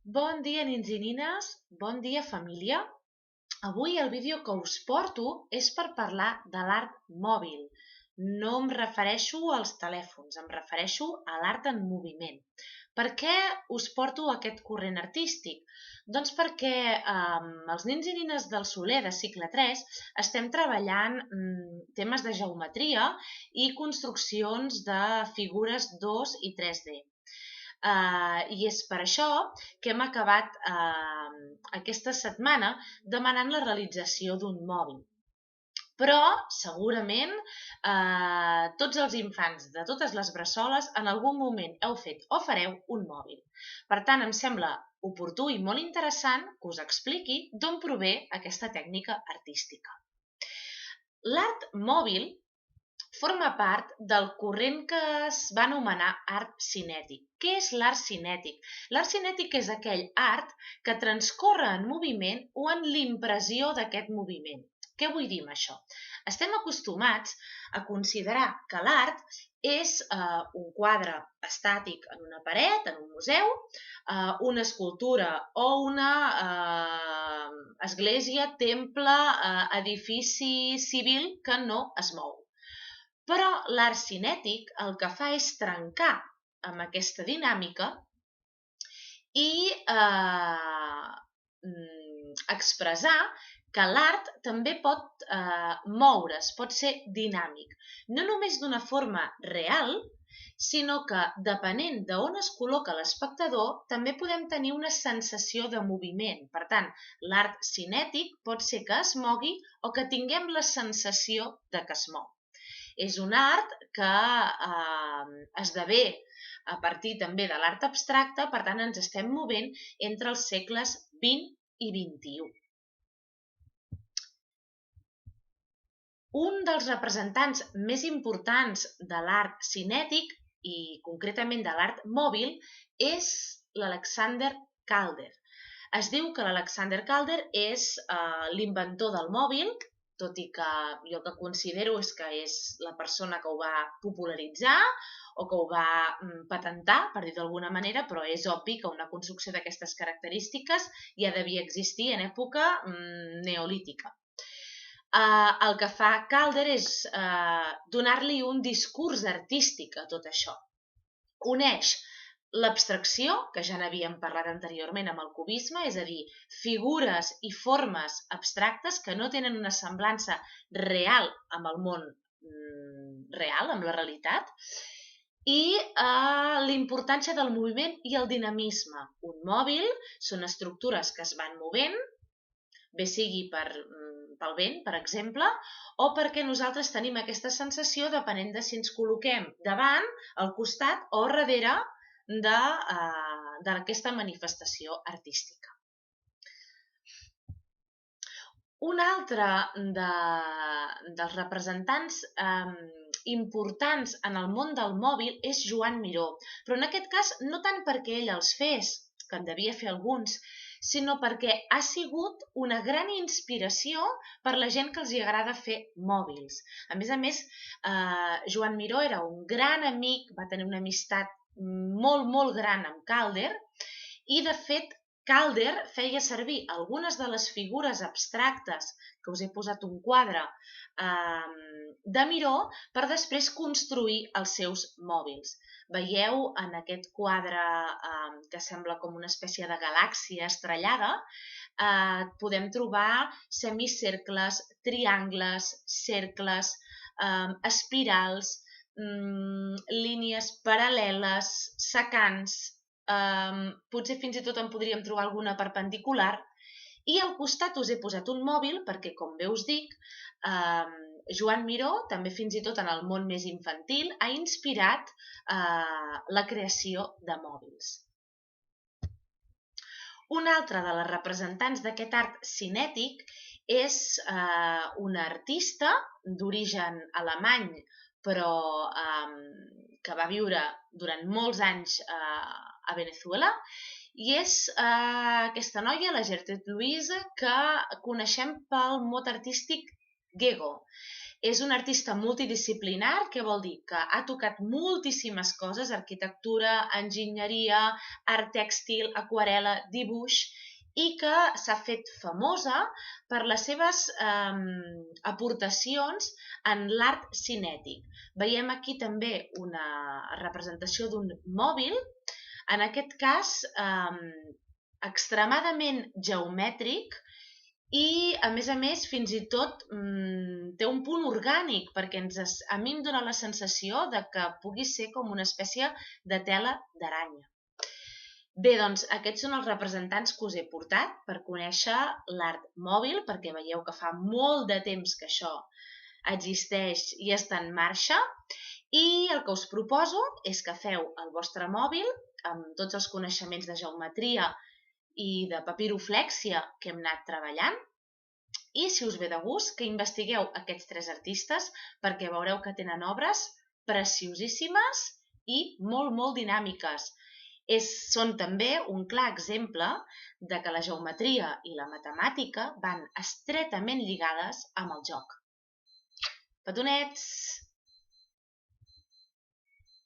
Bon dia, nins i nines, bon dia, família. Avui el vídeo que us porto és per parlar de l'art mòbil. No em refereixo als telèfons, em refereixo a l'art en moviment. Per què us porto aquest corrent artístic? Doncs perquè els nins i nines del Soler de cicle 3 estem treballant temes de geometria i construccions de figures 2 i 3D. I és per això que hem acabat aquesta setmana demanant la realització d'un mòbil. Però, segurament, tots els infants de totes les bressoles en algun moment heu fet o fareu un mòbil. Per tant, em sembla oportú i molt interessant que us expliqui d'on prové aquesta tècnica artística. L'art mòbil forma part del corrent que es va anomenar art cinètic. Què és l'art cinètic? L'art cinètic és aquell art que transcorre en moviment o en l'impressió d'aquest moviment. Què vull dir amb això? Estem acostumats a considerar que l'art és un quadre estàtic en una paret, en un museu, una escultura o una església, temple, edifici civil que no es mou. Però l'art cinètic el que fa és trencar amb aquesta dinàmica i expressar que l'art també pot moure's, pot ser dinàmic. No només d'una forma real, sinó que, depenent d'on es col·loca l'espectador, també podem tenir una sensació de moviment. Per tant, l'art cinètic pot ser que es mogui o que tinguem la sensació de que es mou. És un art que esdevé a partir també de l'art abstracte, per tant ens estem movent entre els segles XX i XXI. Un dels representants més importants de l'art cinètic i concretament de l'art mòbil és l'Alexander Calder. Es diu que l'Alexander Calder és l'inventor del mòbil, tot i que jo el que considero és que és la persona que ho va popularitzar o que ho va patentar, per dir d'alguna manera, però és obvi que una construcció d'aquestes característiques ja devia existir en època neolítica. El que fa Calder és donar-li un discurs artístic a tot això. Uneix l'abstracció, que ja n'havíem parlat anteriorment amb el cubisme, és a dir, figures i formes abstractes que no tenen una semblança real amb el món real, amb la realitat, i l'importància del moviment i el dinamisme. Un mòbil són estructures que es van movent, bé sigui pel vent, per exemple, o perquè nosaltres tenim aquesta sensació depenent de si ens col·loquem davant, al costat o darrere d'aquesta manifestació artística. Un altre dels representants importants en el món del mòbil és Joan Miró, però en aquest cas no tant perquè ell els fes, que en devia fer alguns, sinó perquè ha sigut una gran inspiració per la gent que els agrada fer mòbils. A més, Joan Miró era un gran amic, va tenir una amistat molt gran amb Calder i, de fet, Calder feia servir algunes de les figures abstractes, que us he posat un quadre, de Miró per després construir els seus mòbils. Veieu en aquest quadre que sembla com una espècie de galàxia estrellada, podem trobar semicercles, triangles, cercles, espirals, línies paral·leles, secants, potser fins i tot en podríem trobar alguna perpendicular, i al costat us he posat un mòbil perquè, com bé us dic, Joan Miró, també fins i tot en el món més infantil, ha inspirat la creació de mòbils. Una altra de les representants d'aquest art cinètic és una artista d'origen alemany, però que va viure durant molts anys a Venezuela, i és aquesta noia, la Gertrude Louise, que coneixem pel mot artístic Gego. És un artista multidisciplinar, que vol dir que ha tocat moltíssimes coses, arquitectura, enginyeria, art tèxtil, aquarela, dibuix, i que s'ha fet famosa per les seves aportacions en l'art cinètic. Veiem aquí també una representació d'un mòbil, en aquest cas extremadament geomètric, i, a més, fins i tot té un punt orgànic, perquè a mi em dóna la sensació de que pugui ser com una espècie de tela d'aranya. Bé, doncs aquests són els representants que us he portat per conèixer l'art mòbil, perquè veieu que fa molt de temps que això existeix i està en marxa, i el que us proposo és que feu el vostre mòbil amb tots els coneixements de geometria i de papiroflèxia que hem anat treballant, i, si us ve de gust, que investigueu aquests 3 artistes, perquè veureu que tenen obres preciosíssimes i molt dinàmiques. Són també un clar exemple de que la geometria i la matemàtica van estretament lligades amb el joc. Petonets!